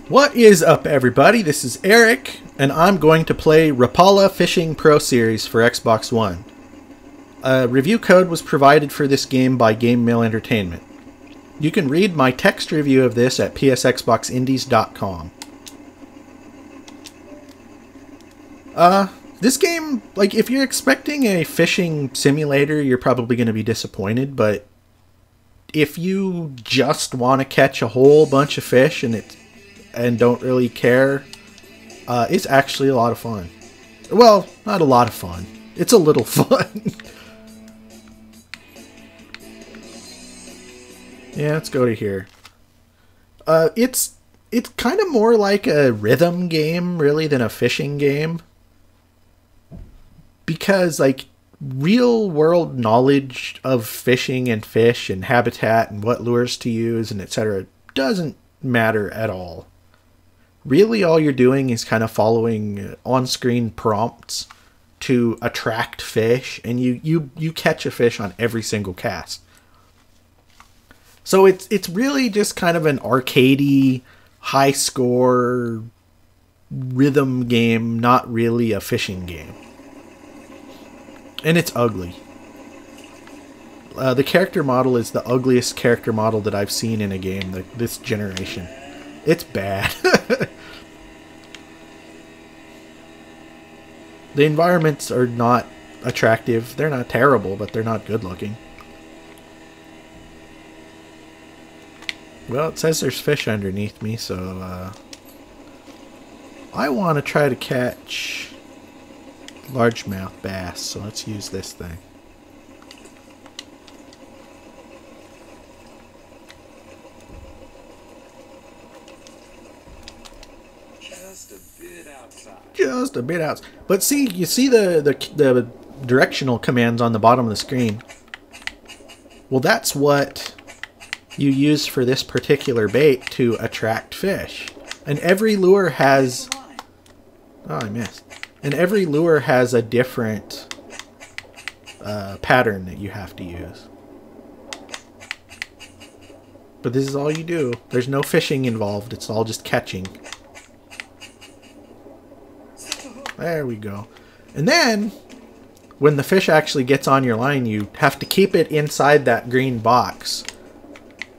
What is up, everybody? This is Eric, and I'm going to play Rapala Fishing Pro Series for Xbox One. A review code was provided for this game by Game Mill Entertainment. You can read my text review of this at PSXBoxIndies.com. This game, like, if you're expecting a fishing simulator, you're probably going to be disappointed, but if you just want to catch a whole bunch of fish and don't really care, it's actually a lot of fun. Well, not a lot of fun. It's a little fun. Yeah, let's go to here. It's kind of more like a rhythm game, really, than a fishing game. Because, like, real world knowledge of fishing and fish and habitat and what lures to use and etc. doesn't matter at all. Really, all you're doing is kind of following on-screen prompts to attract fish, and you catch a fish on every single cast. So it's really just kind of an arcadey, high-score rhythm game, not really a fishing game. And it's ugly. The character model is the ugliest character model that I've seen in a game this generation. It's bad. The environments are not attractive. They're not terrible, but they're not good looking. Well, it says there's fish underneath me, so I want to try to catch largemouth bass, so let's use this thing. Just a bit outside. But see, you see the directional commands on the bottom of the screen. Well, that's what you use for this particular bait to attract fish. And every lure has... Oh, I missed. And every lure has a different pattern that you have to use. But this is all you do. There's no fishing involved. It's all just catching. There we go. And then, when the fish actually gets on your line, you have to keep it inside that green box.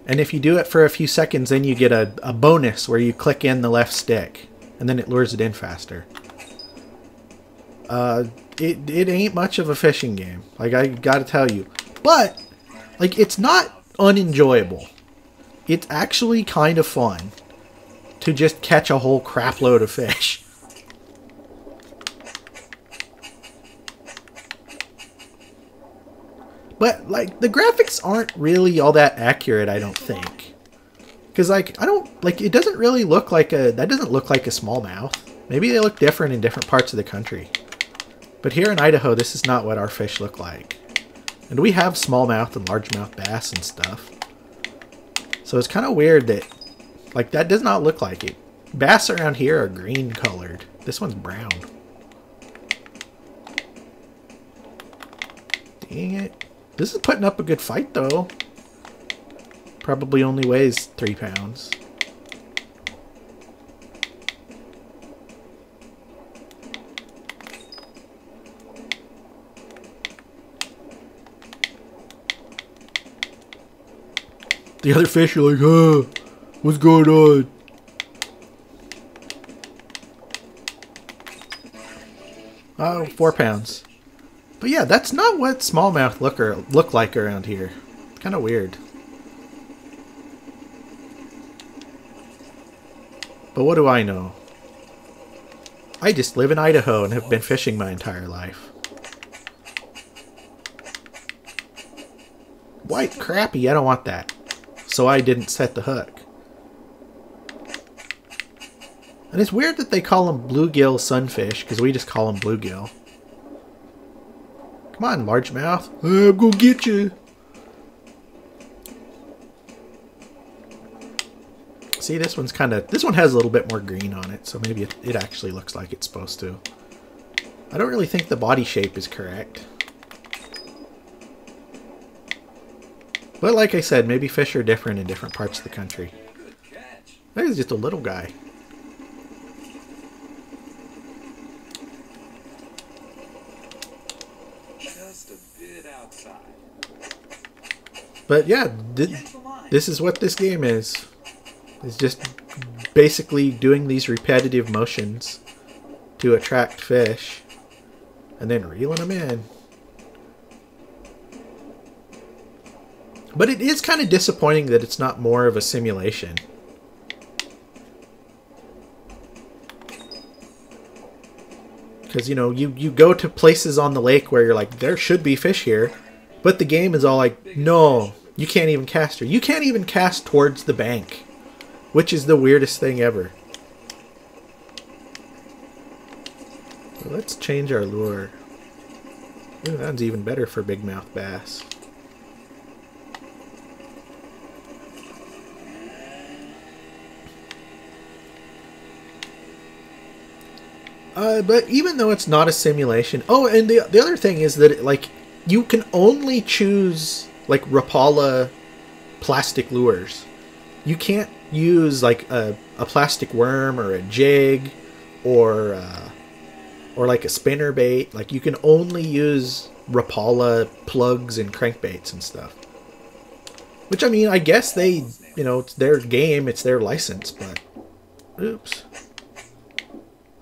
And if you do it for a few seconds, then you get a bonus where you click in the left stick. And then it lures it in faster. It ain't much of a fishing game. Like, I gotta tell you. But, like, it's not unenjoyable. It's actually kind of fun to just catch a whole crap load of fish. But, like, the graphics aren't really all that accurate, I don't think. Because, like, it doesn't really look like that doesn't look like a smallmouth. Maybe they look different in different parts of the country. But here in Idaho, this is not what our fish look like. And we have smallmouth and largemouth bass and stuff. So it's kind of weird that, like, that does not look like it. Bass around here are green colored. This one's brown. Dang it. This is putting up a good fight, though. Probably only weighs 3 pounds. The other fish are like, huh, what's going on? Oh, 4 pounds. But yeah, that's not what smallmouth look like around here. Kind of weird. But what do I know? I just live in Idaho and have been fishing my entire life. White crappie, I don't want that. So I didn't set the hook. And it's weird that they call them bluegill sunfish, because we just call them bluegill. Come on, largemouth. I'm gonna get you. See, this one has a little bit more green on it, so maybe it actually looks like it's supposed to. I don't really think the body shape is correct. But like I said, maybe fish are different in different parts of the country. That is just a little guy. But yeah, this is what this game is. It's just basically doing these repetitive motions to attract fish and then reeling them in. But it is kind of disappointing that it's not more of a simulation. Because, you know, you go to places on the lake where you're like, there should be fish here. But the game is all like, no, you can't even cast her. You can't even cast towards the bank. Which is the weirdest thing ever. So let's change our lure. Ooh, that one's even better for big mouth bass. But even though it's not a simulation... Oh, and the other thing is that, like, you can only choose, like, Rapala plastic lures. You can't use, like, a plastic worm or a jig or like, a spinner bait. Like, you can only use Rapala plugs and crankbaits and stuff. Which, I mean, I guess they, you know, it's their game, it's their license, but... Oops.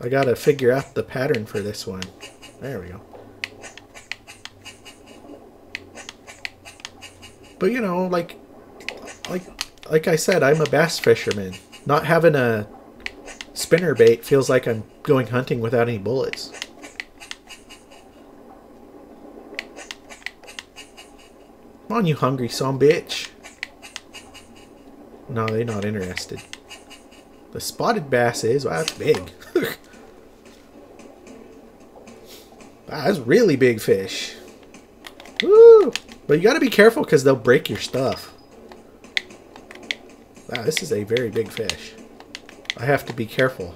I gotta figure out the pattern for this one. There we go. But you know, like I said, I'm a bass fisherman. Not having a spinner bait feels like I'm going hunting without any bullets. Come on, you hungry son bitch. No, they're not interested. The spotted bass is. Wow, that's big. Wow, that's really big fish. Woo! But you gotta be careful because they'll break your stuff. Wow, this is a very big fish. I have to be careful.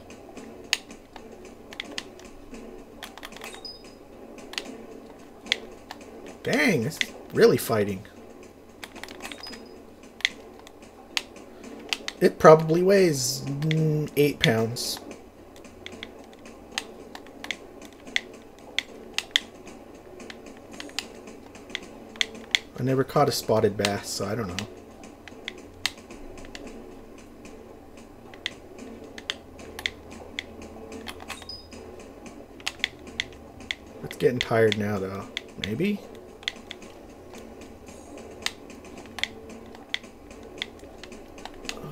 Dang, this is really fighting. It probably weighs 8 pounds. I never caught a spotted bass, so I don't know. It's getting tired now, though. Maybe?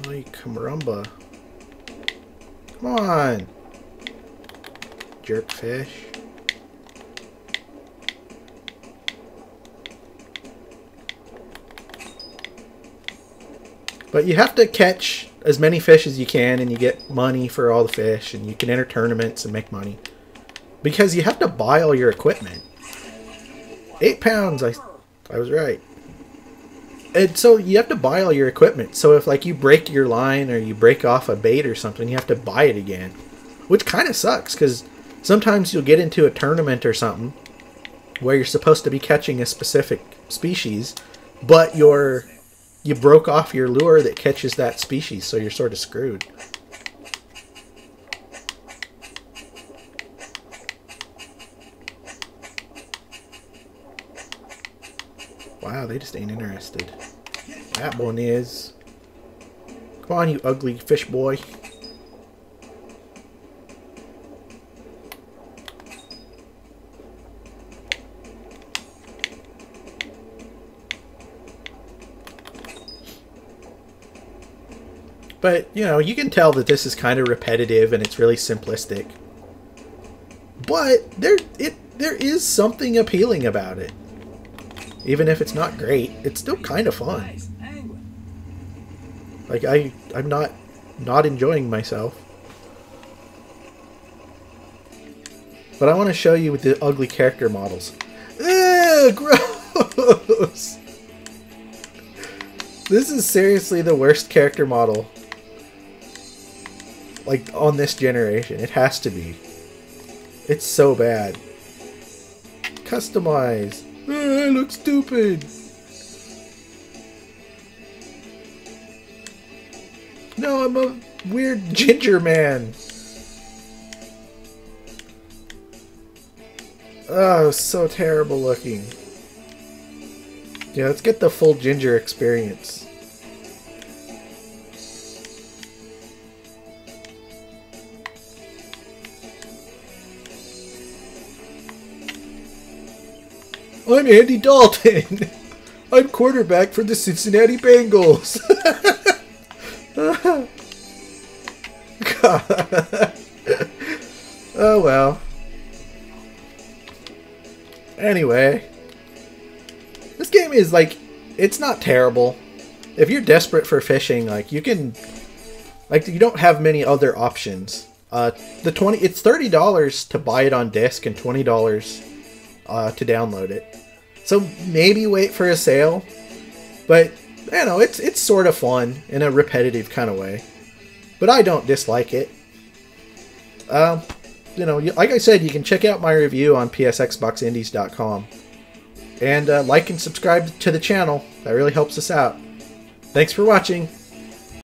Ay, caramba. Come on! Jerk fish. But you have to catch as many fish as you can, and you get money for all the fish, and you can enter tournaments and make money. Because you have to buy all your equipment. 8 pounds, I was right. And so you have to buy all your equipment. So if like you break your line or you break off a bait or something, you have to buy it again. Which kind of sucks, because sometimes you'll get into a tournament or something where you're supposed to be catching a specific species, but you broke off your lure that catches that species, so you're sort of screwed. Wow, they just ain't interested. That one is. Come on, you ugly fish boy. But, you know, you can tell that this is kind of repetitive and it's really simplistic. But there is something appealing about it. Even if it's not great, it's still kind of fun. Like, I'm not enjoying myself. But I want to show you the ugly character models. Ugh, gross! This is seriously the worst character model. Like, on this generation. It has to be. It's so bad. Customize. I look stupid. No, I'm a weird ginger man. Oh, so terrible looking. Yeah, let's get the full ginger experience. I'm Andy Dalton. I'm quarterback for the Cincinnati Bengals. God. Oh well. Anyway, this game is like, it's not terrible. If you're desperate for fishing, like you can, like you don't have many other options. It's $30 to buy it on disc and $20 to download it. So maybe wait for a sale, but you know it's sort of fun in a repetitive kind of way. But I don't dislike it. You know, like I said, you can check out my review on PSXBoxIndies.com. And like and subscribe to the channel. That really helps us out. Thanks for watching.